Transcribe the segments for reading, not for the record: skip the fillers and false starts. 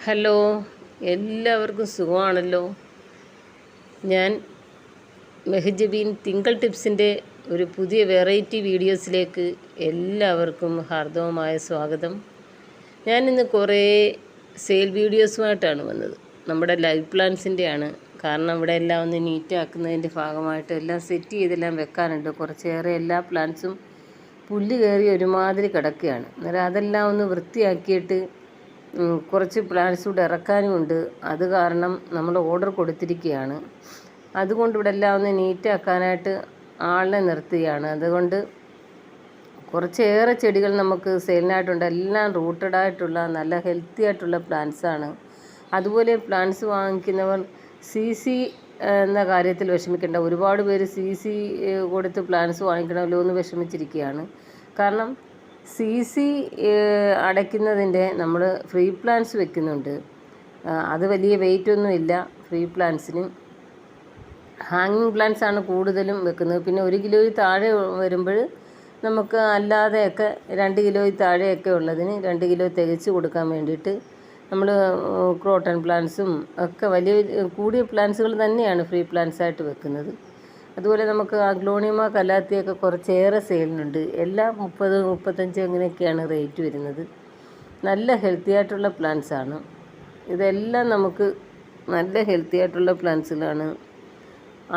Hello, എല്ലാവർക്കും സുഖമാണല്ലോ. ഞാൻ മെഹജബീൻ തിങ്കൾ ടിപ്സിൻ്റെ ഒരു പുതിയ വെറൈറ്റി വീഡിയോസിലേക്ക് എല്ലാവർക്കും ഹാർദവമായ സ്വാഗതം. ഞാനിന്ന് കുറേ സെയിൽ വീഡിയോസുമായിട്ടാണ് വന്നത്. നമ്മുടെ ലൈവ് പ്ലാന്റ്സിൻ്റെയാണ്. കാരണം ഇവിടെ എല്ലാം ഒന്ന് നീറ്റാക്കുന്നതിൻ്റെ ഭാഗമായിട്ട് എല്ലാം സെറ്റ് ചെയ്തെല്ലാം വെക്കാനുണ്ട്. കുറച്ചേറെ എല്ലാ പ്ലാന്റ്സും പുല്ല് കയറി ഒരുമാതിരി കിടക്കുകയാണ്. അന്നേരം അതെല്ലാം ഒന്ന് വൃത്തിയാക്കിയിട്ട് കുറച്ച് പ്ലാന്റ്സ് കൂടെ ഇറക്കാനുമുണ്ട്. അത് കാരണം നമ്മൾ ഓർഡർ കൊടുത്തിരിക്കുകയാണ്. അതുകൊണ്ട് ഇവിടെ എല്ലാം ഒന്ന് നീറ്റാക്കാനായിട്ട് ആളിനെ നിർത്തുകയാണ്. അതുകൊണ്ട് കുറച്ചേറെ ചെടികൾ നമുക്ക് സെയിലിനായിട്ടുണ്ട്. എല്ലാം റൂട്ടഡായിട്ടുള്ള നല്ല ഹെൽത്തി ആയിട്ടുള്ള പ്ലാന്റ്സാണ്. അതുപോലെ പ്ലാന്റ്സ് വാങ്ങിക്കുന്നവർ CC എന്ന കാര്യത്തിൽ വിഷമിക്കേണ്ട. ഒരുപാട് പേര് CC കൊടുത്ത് പ്ലാന്റ്സ് വാങ്ങിക്കണമല്ലോ എന്ന് വിഷമിച്ചിരിക്കുകയാണ്. കാരണം CC അടയ്ക്കുന്നതിൻ്റെ നമ്മൾ ഫ്രീ പ്ലാന്റ്സ് വെക്കുന്നുണ്ട്. അത് വലിയ വെയിറ്റൊന്നും ഇല്ല ഫ്രീ പ്ലാന്റ്സിന്. ഹാങ്ങിങ് പ്ലാന്റ്സ് ആണ് കൂടുതലും വെക്കുന്നത്. പിന്നെ 1 കിലോയിൽ താഴെ വരുമ്പോൾ നമുക്ക് അല്ലാതെയൊക്കെ 2 കിലോയിൽ താഴെയൊക്കെ ഉള്ളതിന് 2 കിലോ തികച്ച് കൊടുക്കാൻ വേണ്ടിയിട്ട് നമ്മൾ ക്രോട്ടൺ പ്ലാന്റ്സും ഒക്കെ വലിയ കൂടിയ പ്ലാന്റ്സുകൾ തന്നെയാണ് ഫ്രീ പ്ലാന്റ്സ് ആയിട്ട് വെക്കുന്നത്. അതുപോലെ നമുക്ക് അഗ്ലോണിമ കലാത്തിയൊക്കെ കുറച്ചേറെ സെയിലിനുണ്ട്. എല്ലാം 30-35 അങ്ങനെയൊക്കെയാണ് റേറ്റ് വരുന്നത്. നല്ല ഹെൽത്തി ആയിട്ടുള്ള പ്ലാന്റ്സാണ്. ഇതെല്ലാം നമുക്ക് നല്ല ഹെൽത്തി ആയിട്ടുള്ള പ്ലാന്റ്സുകളാണ്.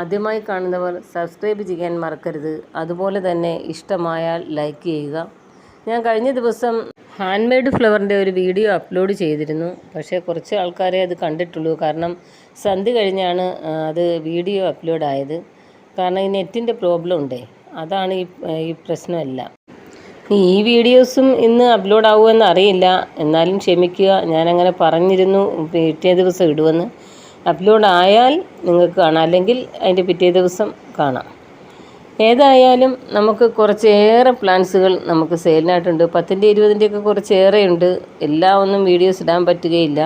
ആദ്യമായി കാണുന്നവർ സബ്സ്ക്രൈബ് ചെയ്യാൻ മറക്കരുത്. അതുപോലെ തന്നെ ഇഷ്ടമായാൽ ലൈക്ക് ചെയ്യുക. ഞാൻ കഴിഞ്ഞ ദിവസം ഹാൻഡ് മെയ്ഡ് ഫ്ലവറിൻ്റെ ഒരു വീഡിയോ അപ്ലോഡ് ചെയ്തിരുന്നു. പക്ഷേ കുറച്ച് ആൾക്കാരെ അത് കണ്ടിട്ടുള്ളൂ. കാരണം സന്ധ്യ കഴിഞ്ഞാണ് അത് വീഡിയോ അപ്ലോഡ് ആയത്. കാരണം ഈ നെറ്റിൻ്റെ പ്രോബ്ലം ഉണ്ടേ, അതാണ് ഈ പ്രശ്നമല്ല. ഈ വീഡിയോസും ഇന്ന് അപ്ലോഡ് ആവുമെന്ന് അറിയില്ല, എന്നാലും ക്ഷമിക്കുക. ഞാനങ്ങനെ പറഞ്ഞിരുന്നു പിറ്റേ ദിവസം ഇടുമെന്ന്. അപ്ലോഡ് ആയാൽ നിങ്ങൾക്ക് കാണാം, അല്ലെങ്കിൽ അതിൻ്റെ പിറ്റേ ദിവസം കാണാം. ഏതായാലും നമുക്ക് കുറച്ചേറെ പ്ലാന്റ്സുകൾ നമുക്ക് സെയിലിനായിട്ടുണ്ട്. 10-ൻ്റെ 20-ൻ്റെയൊക്കെ കുറച്ചേറെ ഉണ്ട്. എല്ലാം ഒന്നും വീഡിയോസ് ഇടാൻ പറ്റുകയില്ല.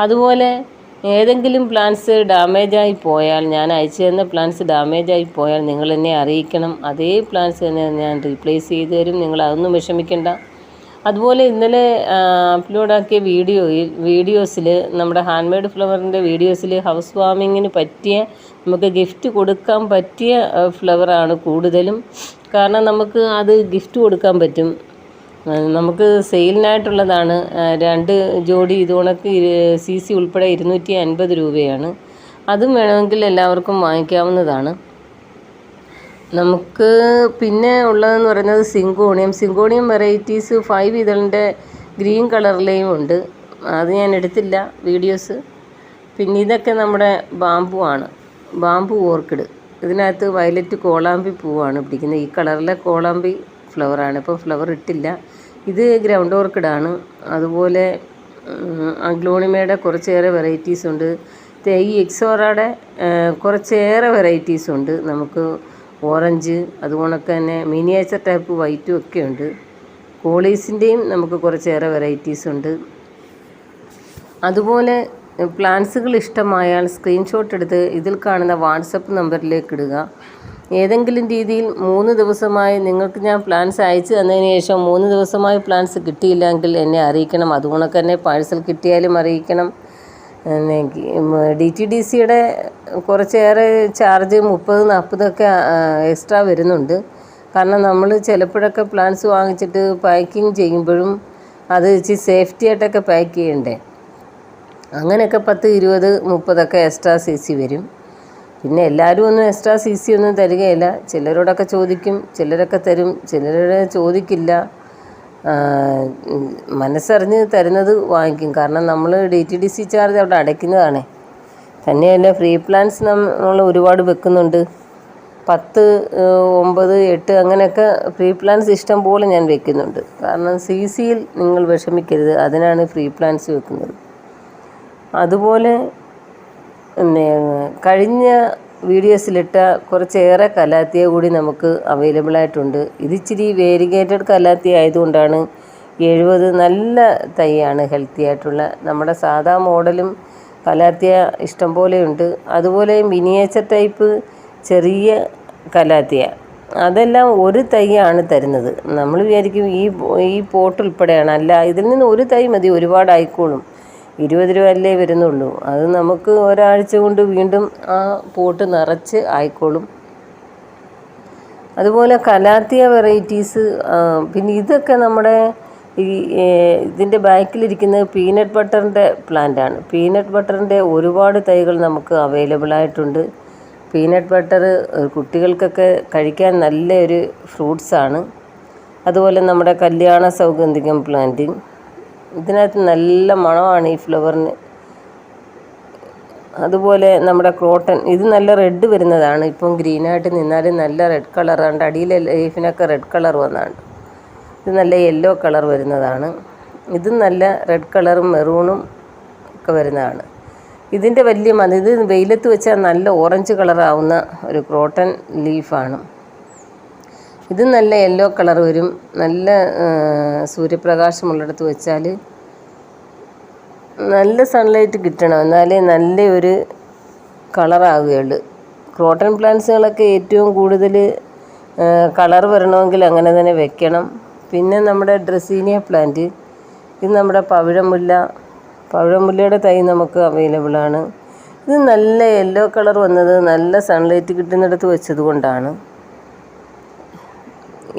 അതുപോലെ ഏതെങ്കിലും പ്ലാന്റ്സ് ഡാമേജായി പോയാൽ, ഞാൻ അയച്ചു തന്ന പ്ലാന്റ്സ് ഡാമേജായി പോയാൽ നിങ്ങൾ എന്നെ അറിയിക്കണം. അതേ പ്ലാന്റ്സ് തന്നെ ഞാൻ റീപ്ലേസ് ചെയ്ത് തരും. നിങ്ങൾ അതൊന്നും വിഷമിക്കേണ്ട. അതുപോലെ ഇന്നലെ അപ്ലോഡാക്കിയ വീഡിയോസിൽ നമ്മുടെ ഹാൻഡ് മെയ്ഡ് ഫ്ലവറിൻ്റെ വീഡിയോസിൽ ഹൗസ് വാമിങ്ങിന് പറ്റിയ, നമുക്ക് ഗിഫ്റ്റ് കൊടുക്കാൻ പറ്റിയ ഫ്ലവറാണ് കൂടുതലും. കാരണം നമുക്ക് അത് ഗിഫ്റ്റ് കൊടുക്കാൻ പറ്റും. നമുക്ക് സെയിലിനായിട്ടുള്ളതാണ്. 2 ജോഡി ഇത് കണക്ക് CC ഉൾപ്പെടെ 250 രൂപയാണ്. അതും വേണമെങ്കിൽ എല്ലാവർക്കും വാങ്ങിക്കാവുന്നതാണ്. നമുക്ക് പിന്നെ ഉള്ളതെന്ന് പറയുന്നത് സിങ്കോണിയം വെറൈറ്റീസ് 5 ഇതളിൻ്റെ ഗ്രീൻ കളറിലെയും ഉണ്ട്. അത് ഞാൻ എടുത്തില്ല വീഡിയോസ്. പിന്നെ ഇതൊക്കെ നമ്മുടെ ബാമ്പു ആണ്, ബാമ്പു ഓർക്കിഡ്. ഇതിനകത്ത് വയലറ്റ് കോളാമ്പി പൂവാണ് പിടിക്കുന്നത്. ഈ കളറിലെ കോളാമ്പി ഫ്ലവറാണ്. ഇപ്പോൾ ഫ്ലവർ ഇട്ടില്ല. ഇത് ഗ്രൗണ്ട് ഓർക്കിഡാണ്. അതുപോലെ അഗ്ലോണിമയുടെ കുറച്ചേറെ വെറൈറ്റീസ് ഉണ്ട്. ഈ എക്സോറയുടെ കുറച്ചേറെ വെറൈറ്റീസ് ഉണ്ട്. നമുക്ക് ഓറഞ്ച്, അതുകൊണ്ടൊക്കെ തന്നെ മിനിയേച്ചർ ടൈപ്പ് വൈറ്റും ഒക്കെ ഉണ്ട്. കോളീസിൻ്റെയും നമുക്ക് കുറച്ചേറെ വെറൈറ്റീസ് ഉണ്ട്. അതുപോലെ പ്ലാന്റ്സുകൾ ഇഷ്ടമായാൽ സ്ക്രീൻഷോട്ട് എടുത്ത് ഇതിൽ കാണുന്ന വാട്സപ്പ് നമ്പറിലേക്ക് ഇടുക. ഏതെങ്കിലും രീതിയിൽ 3 ദിവസമായി നിങ്ങൾക്ക് ഞാൻ പ്ലാന്റ്സ് അയച്ചു തന്നതിന് ശേഷം 3 ദിവസമായി പ്ലാന്റ്സ് കിട്ടിയില്ലെങ്കിൽ എന്നെ അറിയിക്കണം. അതുകൊണ്ടൊക്കെ തന്നെ പാഴ്സൽ കിട്ടിയാലും അറിയിക്കണം. DTDCയുടെ കുറച്ചേറെ ചാർജ് 30-40 എക്സ്ട്രാ വരുന്നുണ്ട്. കാരണം നമ്മൾ ചിലപ്പോഴൊക്കെ പ്ലാന്റ്സ് വാങ്ങിച്ചിട്ട് പാക്കിങ് ചെയ്യുമ്പോഴും അത് ഇച്ചിരി സേഫ്റ്റി ആയിട്ടൊക്കെ പാക്ക് ചെയ്യണ്ടേ. അങ്ങനെയൊക്കെ 10-20-30 എക്സ്ട്രാ CC വരും. പിന്നെ എല്ലാവരും ഒന്നും എക്സ്ട്രാ CC ഒന്നും തരികയില്ല. ചിലരോടൊക്കെ ചോദിക്കും, ചിലരൊക്കെ തരും, ചിലരുടെ ചോദിക്കില്ല. മനസ്സറിഞ്ഞ് തരുന്നത് വാങ്ങിക്കും. കാരണം നമ്മൾ DTDC ചാർജ് അവിടെ അടയ്ക്കുന്നതാണ്. തന്നെയല്ല ഫ്രീ പ്ലാന്റ്സ് നമ്മൾ ഒരുപാട് വെക്കുന്നുണ്ട്. 10, 9, 8 അങ്ങനെയൊക്കെ ഫ്രീ പ്ലാന്റ്സ് ഇഷ്ടം പോലെ ഞാൻ വെക്കുന്നുണ്ട്. കാരണം CCയിൽ നിങ്ങൾ വിഷമിക്കരുത്, അതിനാണ് ഫ്രീ പ്ലാന്റ്സ് വെക്കുന്നത്. അതുപോലെ കഴിഞ്ഞ വീഡിയോസിലിട്ട കുറച്ചേറെ കലാത്തിയ കൂടി നമുക്ക് അവൈലബിൾ ആയിട്ടുണ്ട്. ഇതിച്ചിരി വേരിഗേറ്റഡ് കലാത്തിയ ആയതുകൊണ്ടാണ് 70. നല്ല തൈയാണ്, ഹെൽത്തി ആയിട്ടുള്ള. നമ്മുടെ സാധാ മോഡലും കലാത്തിയ ഇഷ്ടം പോലെയുണ്ട്. അതുപോലെ മിനിയേച്ചർ ടൈപ്പ് ചെറിയ കലാത്തിയ, അതെല്ലാം ഒരു തൈയാണ് തരുന്നത്. നമ്മൾ വിചാരിക്കും ഈ പോട്ട് ഉൾപ്പെടെയാണ്. അല്ല, ഇതിൽ നിന്ന് ഒരു തൈ മതി, ഒരുപാടായിക്കോളും. 20 രൂപയല്ലേ വരുന്നുള്ളൂ. അത് നമുക്ക് ഒരാഴ്ച കൊണ്ട് വീണ്ടും ആ പോട്ട് നിറച്ച് ആയിക്കോളും. അതുപോലെ കലാത്തിയ വെറൈറ്റീസ്. പിന്നെ ഇതൊക്കെ നമ്മുടെ ഈ ഇതിൻ്റെ ബാക്കിലിരിക്കുന്നത് പീനട്ട് ബട്ടറിൻ്റെ പ്ലാന്റാണ്. പീനട്ട് ബട്ടറിൻ്റെ ഒരുപാട് തൈകൾ നമുക്ക് അവൈലബിളായിട്ടുണ്ട്. പീനട്ട് ബട്ടർ കുട്ടികൾക്കൊക്കെ കഴിക്കാൻ നല്ലൊരു ഫ്രൂട്ട്സാണ്. അതുപോലെ നമ്മുടെ കല്യാണ സൗഗന്ധികം പ്ലാന്റ്, ഇതിനകത്ത് നല്ല മണമാണ് ഈ ഫ്ലവറിന്. അതുപോലെ നമ്മുടെ ക്രോട്ടൺ, ഇത് നല്ല റെഡ് വരുന്നതാണ്. ഇപ്പം ഗ്രീനായിട്ട് നിന്നാലും നല്ല റെഡ് കളറാണ്. അടിയിലെ ലീഫിനൊക്കെ റെഡ് കളർ വന്നാണ്. ഇത് നല്ല യെല്ലോ കളർ വരുന്നതാണ്. ഇത് നല്ല റെഡ് കളറും മെറൂണും ഒക്കെ വരുന്നതാണ്. ഇതിൻ്റെ വലിയ ഇത് വെയിലത്ത് വെച്ചാൽ നല്ല ഓറഞ്ച് കളറാവുന്ന ഒരു ക്രോട്ടൺ ലീഫാണ്. ഇത് നല്ല യെല്ലോ കളർ വരും. നല്ല സൂര്യപ്രകാശമുള്ളിടത്ത് വെച്ചാൽ നല്ല സൺലൈറ്റ് കിട്ടണം, എന്നാലേ നല്ലൊരു കളറാവുകയുള്ളൂ. ക്രോട്ടൺ പ്ലാന്റ്സുകളൊക്കെ ഏറ്റവും കൂടുതൽ കളർ വരണമെങ്കിൽ അങ്ങനെ തന്നെ വെക്കണം. പിന്നെ നമ്മുടെ ഡ്രസീനിയ പ്ലാന്റ്, ഇത് നമ്മുടെ പവിഴമുല്ലയുടെ തൈ നമുക്ക് അവൈലബിളാണ്. ഇത് നല്ല യെല്ലോ കളർ വന്നത് നല്ല സൺലൈറ്റ് കിട്ടുന്നിടത്ത് വെച്ചത് കൊണ്ടാണ്.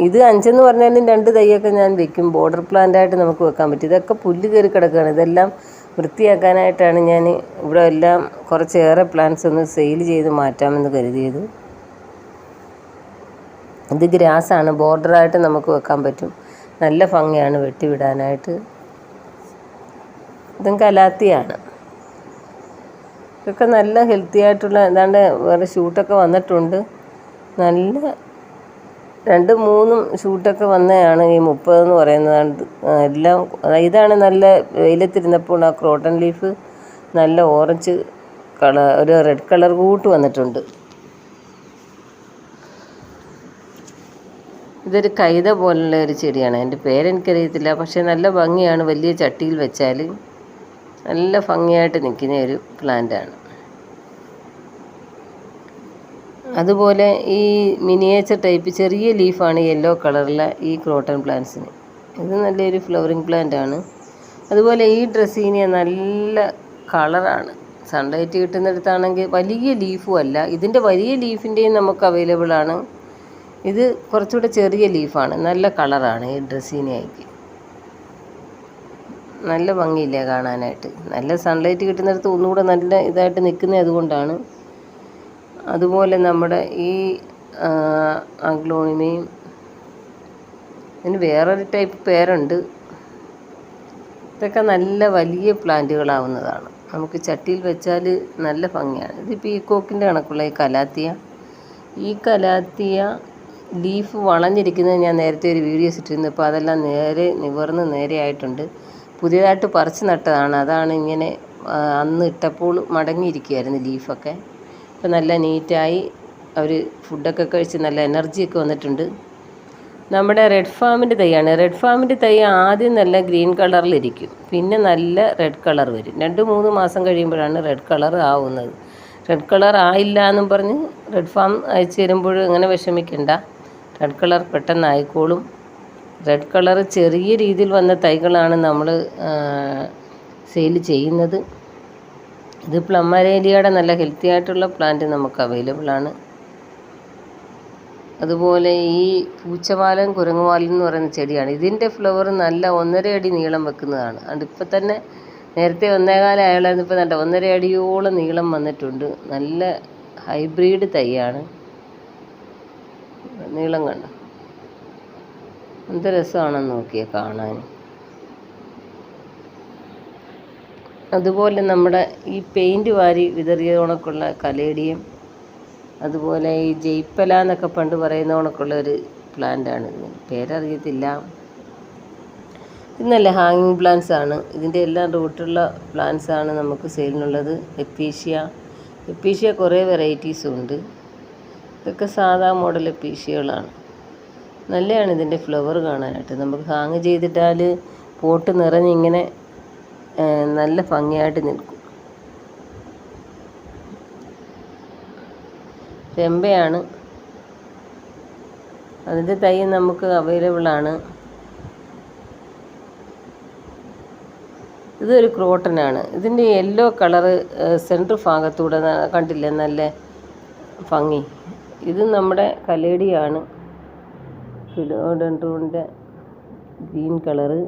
ഇത് 5 എന്ന് പറഞ്ഞാലും 2 തൈയൊക്കെ ഞാൻ വെക്കും. ബോർഡർ പ്ലാന്റായിട്ട് നമുക്ക് വെക്കാൻ പറ്റും. ഇതൊക്കെ പുല്ല് കയറി കിടക്കുകയാണ്. ഇതെല്ലാം വൃത്തിയാക്കാനായിട്ടാണ് ഞാൻ ഇവിടെ എല്ലാം കുറച്ചേറെ പ്ലാന്റ്സ് ഒന്ന് സെയിൽ ചെയ്ത് മാറ്റാമെന്ന് കരുതിയത്. ഇത് ഗ്രാസാണ്, ബോർഡറായിട്ട് നമുക്ക് വെക്കാൻ പറ്റും. നല്ല ഭംഗിയാണ് വെട്ടിവിടാനായിട്ട്. ഇതും കലാത്തിയാണ്. ഇതൊക്കെ നല്ല ഹെൽത്തി ആയിട്ടുള്ള ഏതാണ്ട് വേറെ ഷൂട്ടൊക്കെ വന്നിട്ടുണ്ട്. നല്ല 2-3 ഷൂട്ടൊക്കെ വന്നതാണ് ഈ 30 എന്ന് പറയുന്നത്. എല്ലാം ഇതാണ് നല്ല വെയിലത്തിരുന്നപ്പോൾ ആ ക്രോട്ടൺ ലീഫ് നല്ല ഓറഞ്ച് കളർ, ഒരു റെഡ് കളർ കൂട്ട് വന്നിട്ടുണ്ട്. ഇതൊരു കൈത പോലുള്ള ഒരു ചെടിയാണ്. എൻ്റെ പേരെനിക്കറിയത്തില്ല, പക്ഷേ നല്ല ഭംഗിയാണ്. വലിയ ചട്ടിയിൽ വെച്ചാൽ നല്ല ഭംഗിയായിട്ട് നിൽക്കുന്ന ഒരു പ്ലാന്റാണ്. അതുപോലെ ഈ മിനിയേച്ചർ ടൈപ്പ് ചെറിയ ലീഫാണ് യെല്ലോ കളറിലെ ഈ ക്രോട്ടൺ പ്ലാന്റ്സിന്. ഇത് നല്ലൊരു ഫ്ലവറിങ് പ്ലാന്റാണ്. അതുപോലെ ഈ ഡ്രസീനിയ നല്ല കളറാണ്. സൺലൈറ്റ് കിട്ടുന്നിടത്താണെങ്കിൽ വലിയ ലീഫും അല്ല. ഇതിൻ്റെ വലിയ ലീഫിൻ്റെയും നമുക്ക് അവൈലബിളാണ്. ഇത് കുറച്ചുകൂടെ ചെറിയ ലീഫാണ്. നല്ല കളറാണ് ഈ ഡ്രസീനിയയ്ക്ക്. നല്ല ഭംഗിയില്ലേ കാണാനായിട്ട്. നല്ല സൺലൈറ്റ് കിട്ടുന്നിടത്ത് ഒന്നുകൂടെ നല്ല ഇതായിട്ട് നിൽക്കുന്നത് അതുകൊണ്ടാണ്. അതുപോലെ നമ്മുടെ ഈ അഗ്ലോണിമയും, ഇതിന് വേറൊരു ടൈപ്പ് പേരുണ്ട്. ഇതൊക്കെ നല്ല വലിയ പ്ലാന്റുകളാവുന്നതാണ്. നമുക്ക് ചട്ടിയിൽ വെച്ചാൽ നല്ല ഭംഗിയാണ്. ഇത് പീക്കോക്കിൻ്റെ കണക്കുള്ള ഈ കലാത്തിയ ലീഫ് വളഞ്ഞിരിക്കുന്നത് ഞാൻ നേരത്തെ ഒരു വീഡിയോസ് ഇട്ടിരുന്നു. അപ്പോൾ അതെല്ലാം നിവർന്ന് നേരെയായിട്ടുണ്ട്. പുതിയതായിട്ട് പറിച്ച് നട്ടതാണ്. അതാണ് ഇങ്ങനെ അന്ന് ഇട്ടപ്പോൾ മടങ്ങിയിരിക്കുകയായിരുന്നു ലീഫൊക്കെ. ഇപ്പോൾ നല്ല നീറ്റായി അവർ ഫുഡൊക്കെ കഴിച്ച് നല്ല എനർജിയൊക്കെ വന്നിട്ടുണ്ട്. നമ്മുടെ റെഡ് ഫാമിൻ്റെ തൈയാണ്. റെഡ് ഫാമിൻ്റെ തൈ ആദ്യം നല്ല ഗ്രീൻ കളറിലിരിക്കും, പിന്നെ നല്ല റെഡ് കളർ വരും. 2-3 മാസം കഴിയുമ്പോഴാണ് റെഡ് കളർ ആവുന്നത്. റെഡ് കളർ ആയില്ല എന്നും പറഞ്ഞ് റെഡ് ഫാം അയച്ചു തരുമ്പോൾ അങ്ങനെ വിഷമിക്കണ്ട. റെഡ് കളർ പെട്ടെന്ന് ആയിക്കോളും. റെഡ് കളർ ചെറിയ രീതിയിൽ വന്ന തൈകളാണ് നമ്മൾ സെയിൽ ചെയ്യുന്നത്. ഇത് പ്ലമ്മരേലിയയുടെ നല്ല ഹെൽത്തി ആയിട്ടുള്ള പ്ലാന്റ് നമുക്ക് അവൈലബിളാണ്. അതുപോലെ ഈ പൂച്ചവാലൻ കുരങ്ങുവാലൻ എന്ന് പറയുന്ന ചെടിയാണ്. ഇതിൻ്റെ ഫ്ലവർ നല്ല 1.5 അടി നീളം വെക്കുന്നതാണ്. അതുകൊണ്ട് ഇപ്പം തന്നെ നേരത്തെ 1.25 ആയാലും ഇപ്പോൾ നല്ല 1.5 അടിയോളം നീളം വന്നിട്ടുണ്ട്. നല്ല ഹൈബ്രിഡ് തൈയാണ്. നീളം കണ്ടോ, എന്ത് രസമാണെന്ന് നോക്കിയാൽ കാണാൻ. അതുപോലെ നമ്മുടെ ഈ പെയിൻറ്റ് വാരി വിതറിയ കണക്കുള്ള കലേഡിയം, അതുപോലെ ഈ ജയ്പ്പല എന്നൊക്കെ പണ്ട് പറയുന്ന കണക്കുള്ള ഒരു പ്ലാന്റാണ്. പേരറിയത്തില്ല. ഇത് നല്ല ഹാങ്ങിങ് പ്ലാന്റ്സ് ആണ്. ഇതിൻ്റെ എല്ലാം റൂട്ടുള്ള പ്ലാന്റ്സ് ആണ് നമുക്ക് സെയിലിനുള്ളത്. എപ്പീഷ്യ കുറേ വെറൈറ്റീസും ഉണ്ട്. ഇതൊക്കെ സാധാ മോഡൽ എപ്പീഷ്യകളാണ്. നല്ലതാണ് ഇതിൻ്റെ ഫ്ലവർ കാണാനായിട്ട്. നമുക്ക് ഹാങ് ചെയ്തിട്ടാൽ പോട്ട് നിറഞ്ഞിങ്ങനെ നല്ല ഭംഗിയായിട്ട് നിൽക്കും. ചെമ്പയാണ്. അതിൻ്റെ തൈ നമുക്ക് അവൈലബിളാണ്. ഇത് ഇതൊരു ക്രോട്ടനാണ്. ഇതിൻ്റെ യെല്ലോ കളറ് സെൻറ്റർ ഭാഗത്തൂടെ കണ്ടില്ലേ, നല്ല ഭംഗി. ഇത് നമ്മുടെ കലേഡിയാണ്, ഫിലോഡെൻഡ്രോണിൻ്റെ ഗ്രീൻ കളറ്.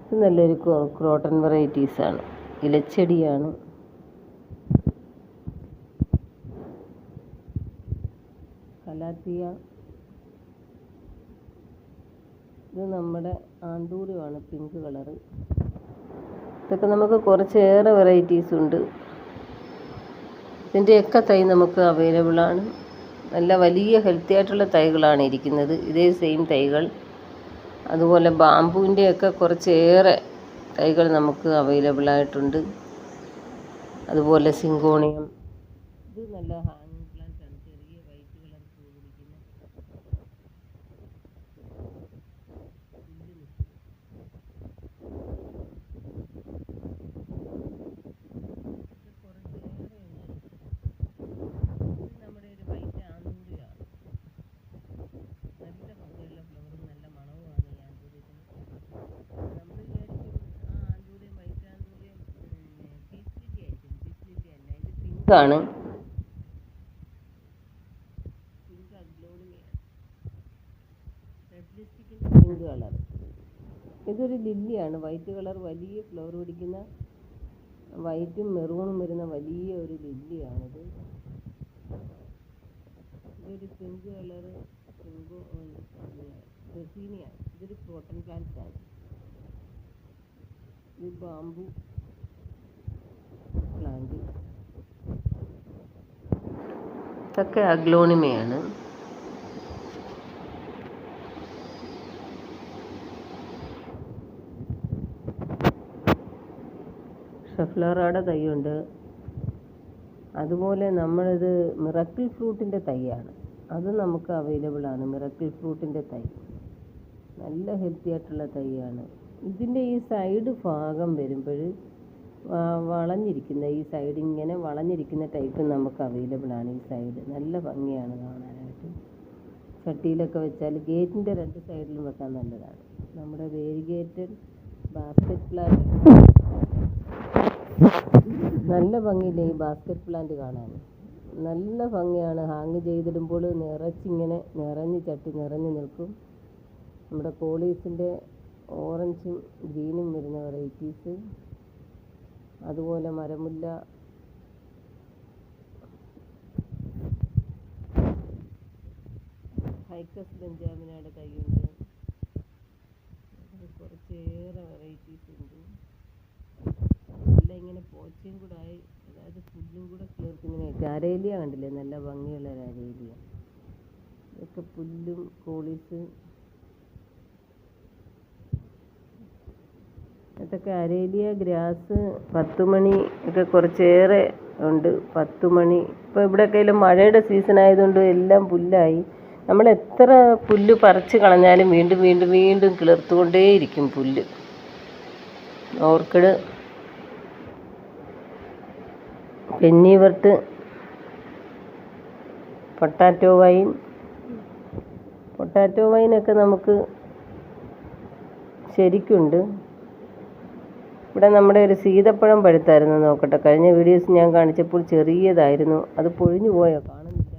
ഇത് നല്ലൊരു ക്രോട്ടൺ വെറൈറ്റീസാണ്, ഇലച്ചെടിയാണ്. കലാത്തിയ, ഇത് നമ്മുടെ ആന്തൂര്യമാണ്, പിങ്ക് കളറ്. ഇതൊക്കെ നമുക്ക് കുറച്ചേറെ വെറൈറ്റീസ് ഉണ്ട്. ഇതിൻ്റെയൊക്കെ തൈ നമുക്ക് അവൈലബിളാണ്. നല്ല വലിയ ഹെൽത്തി ആയിട്ടുള്ള തൈകളാണ് ഇരിക്കുന്നത്, ഇതേ സെയിം തൈകൾ. അതുപോലെ ബാമ്പുവിൻ്റെയൊക്കെ കുറച്ചേറെ തൈകൾ നമുക്ക് അവൈലബിളായിട്ടുണ്ട്. അതുപോലെ സിങ്കോണിയം, ഇത് നല്ല ഹാങ്ങിങ് പ്ലാന്റ് ആണ്, ചെറിയ വൈറ്റ് കളർ പൂ പിടിക്കുന്ന. നമ്മുടെ ഒരു വൈറ്റ് ആന്തൂര്യമാണ്, നല്ല ഭംഗിയുള്ള ഫ്ലവറും നല്ല മണവുമാണ് ഈ ആന്തൂര്യത്തിന്. നമ്മൾ വിചാരിക്കും ആന്തൂര്യം, വൈറ്റ് ആന്തൂര്യം പീസ് ലില്ലി ആയിരിക്കും. പീസ് ലില്ലി അല്ല, ഇത് പിങ്കാണ്, പിങ്ക് അഗ്ലോണിമയാണ്, റെഡ് ലിപ്സ്റ്റിക്കിൻ്റെ പിങ്ക് കളർ. ഇതൊരു ലില്ലിയാണ്, വൈറ്റ് കളർ, വലിയ ഫ്ലവർ പിടിക്കുന്ന, വൈറ്റും മെറൂണും വരുന്ന വലിയ ഒരു ലില്ലിയാണിത്. ഇതൊരു പിങ്ക് കളറ് റെസീനിയാണ്. ഇതൊരു ക്രോട്ടൺ പ്ലാന്റ്സ് ആണ്. ഇത് ബാമ്പു പ്ലാന്റ്, ഇതൊക്കെ അഗ്ലോണിമയാണ്. ഷെഫ്ലോറയുടെ തൈയുണ്ട്. അതുപോലെ നമ്മളിത് മിറക്കിൾ ഫ്രൂട്ടിൻ്റെ തൈയാണ്, അത് നമുക്ക് അവൈലബിളാണ്. മിറക്കിൾ ഫ്രൂട്ടിൻ്റെ തൈ നല്ല ഹെൽത്തി ആയിട്ടുള്ള തൈയാണ്. ഇതിൻ്റെ ഈ സൈഡ് ഭാഗം വരുമ്പോൾ വളഞ്ഞിരിക്കുന്ന, ഈ സൈഡ് ഇങ്ങനെ വളഞ്ഞിരിക്കുന്ന ടൈപ്പ് നമുക്ക് അവൈലബിളാണ്. ഈ സൈഡ് നല്ല ഭംഗിയാണ് കാണാനായിട്ട്. ചട്ടിയിലൊക്കെ വെച്ചാൽ ഗേറ്റിൻ്റെ രണ്ട് സൈഡിലും വെക്കാൻ നല്ലതാണ്. നമ്മുടെ വേരിഗേറ്റഡ് ബാസ്ക്കറ്റ് പ്ലാന്റ്, നല്ല ഭംഗിയില്ലേ ഈ ബാസ്ക്കറ്റ് പ്ലാന്റ് കാണാൻ, നല്ല ഭംഗിയാണ്. ഹാങ് ചെയ്തിടുമ്പോൾ നിറച്ചിങ്ങനെ ചട്ടി നിറഞ്ഞു നിൽക്കും. നമ്മുടെ കോളീസിൻ്റെ ഓറഞ്ചും ഗ്രീനും വരുന്ന വെറൈറ്റീസ്. അതുപോലെ മരമുല്ല, ഹൈക്കസ് ബെഞ്ചാമിനയുടെ തൈയുണ്ട്. കുറച്ചേറെ വെറൈറ്റീസ് ഉണ്ട്. എല്ലാം ഇങ്ങനെ പോച്ചയും കൂടെ ആയി, അതായത് പുല്ലും കൂടെ ചേർത്ത് ഇങ്ങനെ. അരേലിയ കണ്ടില്ലേ, നല്ല ഭംഗിയുള്ള ഒരു അരേലിയ. ഇതൊക്കെ പുല്ലും കോളീസ്, ഇതൊക്കെ അരേലിയ ഗ്രാസ്. 10 മണി ഒക്കെ കുറച്ചേറെ ഉണ്ട്. 10 മണി ഇപ്പോൾ ഇവിടെയൊക്കെ മഴയുടെ സീസൺ ആയതുകൊണ്ട് എല്ലാം പുല്ലായി. നമ്മൾ എത്ര പുല്ല് പറിച്ച് കളഞ്ഞാലും വീണ്ടും വീണ്ടും വീണ്ടും കിളിർത്തുകൊണ്ടേയിരിക്കും പുല്ല്. ഓർക്കിഡ്, പെന്നിവർട്ട്, പൊട്ടാറ്റോ വൈനൊക്കെ നമുക്ക് ശരിക്കുണ്ട്. ഇവിടെ നമ്മുടെ ഒരു സീതപ്പഴം പഴുത്തായിരുന്നു, നോക്കട്ടെ. കഴിഞ്ഞ വീഡിയോസ് ഞാൻ കാണിച്ചപ്പോൾ ചെറിയതായിരുന്നു, അത് പൊഴിഞ്ഞു പോയോ, കാണുന്നില്ല,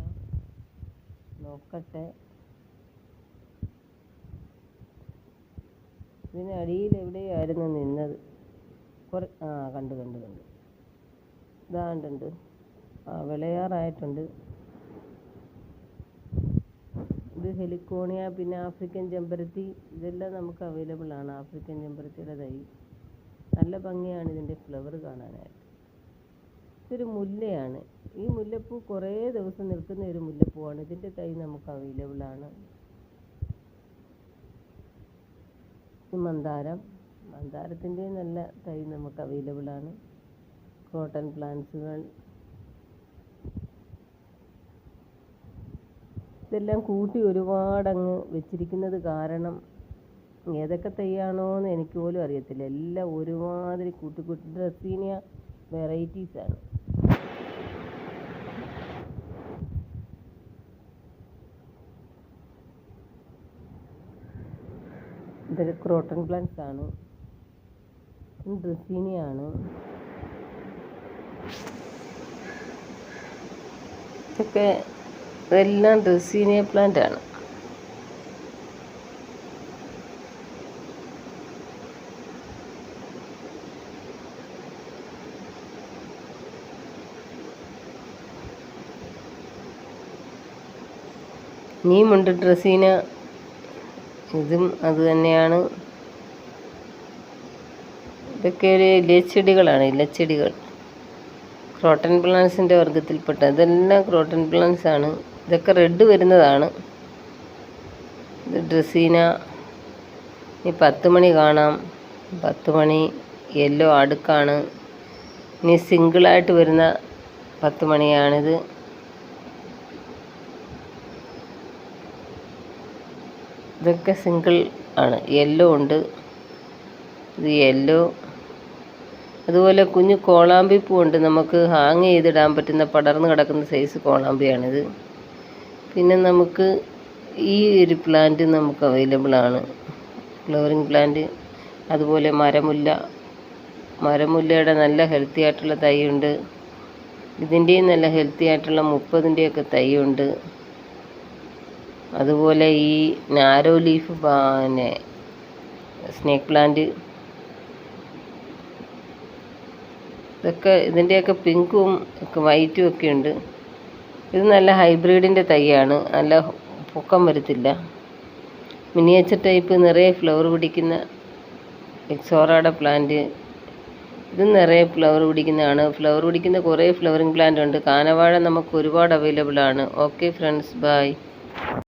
നോക്കട്ടെ. ഇതിനടിയിൽ എവിടെയായിരുന്നു നിന്നത്? കണ്ടു ഇതാണ്ടുണ്ട്. വിളയാറായിട്ടുണ്ട്. ഇത് ഹെലിക്കോണിയ, പിന്നെ ആഫ്രിക്കൻ ചെമ്പരത്തി, ഇതെല്ലാം നമുക്ക് അവൈലബിൾ ആണ്. ആഫ്രിക്കൻ ചെമ്പരത്തിയുടെ തൈ നല്ല ഭംഗിയാണ് ഇതിൻ്റെ ഫ്ലവർ കാണാനായിട്ട്. ഇതൊരു മുല്ലയാണ്. ഈ മുല്ലപ്പൂ കുറേ ദിവസം നിൽക്കുന്ന ഒരു മുല്ലപ്പൂവാണ്. ഇതിൻ്റെ തൈ നമുക്ക് അവൈലബിൾ ആണ്. മന്ദാരത്തിൻ്റെ നല്ല തൈ നമുക്ക് അവൈലബിൾ ആണ്. ക്രോട്ടൺ പ്ലാന്റ്സുകൾ, ഇതെല്ലാം കൂട്ടി ഒരുപാടങ്ങ് വെച്ചിരിക്കുന്നത് കാരണം ഏതൊക്കെ തൈയാണോ എന്ന് എനിക്ക് പോലും അറിയത്തില്ല. എല്ലാം ഒരുമാതിരി കൂട്ടി ഡ്രസീനിയ വെറൈറ്റീസാണ്. ഇതൊരു ക്രോട്ടൺ പ്ലാന്റ്സ് ആണ്. ഡ്രസീനിയാണ്. ഇതെല്ലാം ഡ്രസീനിയ പ്ലാന്റ് ആണ്. ഇനിയുമുണ്ട് ഡ്രസീന, ഇതും അത് തന്നെയാണ്. ഇതൊക്കെ ഒരു ഇലച്ചെടികളാണ്, ഇലച്ചെടികൾ. ക്രോട്ടൺ പ്ലാന്റ്സിൻ്റെ വർഗ്ഗത്തിൽപ്പെട്ട ഇതെല്ലാം ക്രോട്ടൺ പ്ലാന്റ്സ് ആണ്. ഇതൊക്കെ റെഡ് വരുന്നതാണ്. ഇത് ഡ്രസീന. ഇനി 10 മണി കാണാം. 10 മണി യെല്ലോ അടുക്കാണ്. ഇനി സിംഗിളായിട്ട് വരുന്ന 10 മണിയാണിത്. ഇതൊക്കെ സിംഗിൾ ആണ്. യെല്ലോ ഉണ്ട്, ഇത് യെല്ലോ. അതുപോലെ കുഞ്ഞു കോളാമ്പി പൂവുണ്ട്, നമുക്ക് ഹാങ് ചെയ്തിടാൻ പറ്റുന്ന പടർന്ന് കിടക്കുന്ന സൈസ് കോളാമ്പിയാണിത്. പിന്നെ നമുക്ക് ഈ ഒരു പ്ലാന്റ് നമുക്ക് അവൈലബിൾ ആണ്, ഫ്ലവറിങ് പ്ലാന്റ്. അതുപോലെ മരമുല്ലയുടെ നല്ല ഹെൽത്തി ആയിട്ടുള്ള തൈയുണ്ട്. ഇതിൻ്റെയും നല്ല ഹെൽത്തി ആയിട്ടുള്ള 30-ൻ്റെയൊക്കെ തൈയുണ്ട്. അതുപോലെ ഈ നാരോ ലീഫ് പിന്നെ സ്നേക്ക് പ്ലാന്റ്, ഇതൊക്കെ ഇതിൻ്റെയൊക്കെ പിങ്കും ഒക്കെ വൈറ്റും ഒക്കെ ഉണ്ട്. ഇത് നല്ല ഹൈബ്രിഡിൻ്റെ തൈയാണ്, നല്ല പൊക്കം വരത്തില്ല. മിനിയേച്ചർ ടൈപ്പ് നിറയെ ഫ്ലവർ പിടിക്കുന്ന എക്സോറയുടെ പ്ലാന്റ്, ഇത് നിറയെ ഫ്ലവർ പിടിക്കുന്നതാണ്. ഫ്ലവർ പിടിക്കുന്ന കുറേ ഫ്ലവറിങ് പ്ലാന്റ് ഉണ്ട്. കാനവാഴ നമുക്ക് ഒരുപാട് അവൈലബിൾ ആണ്. Okay friends, by.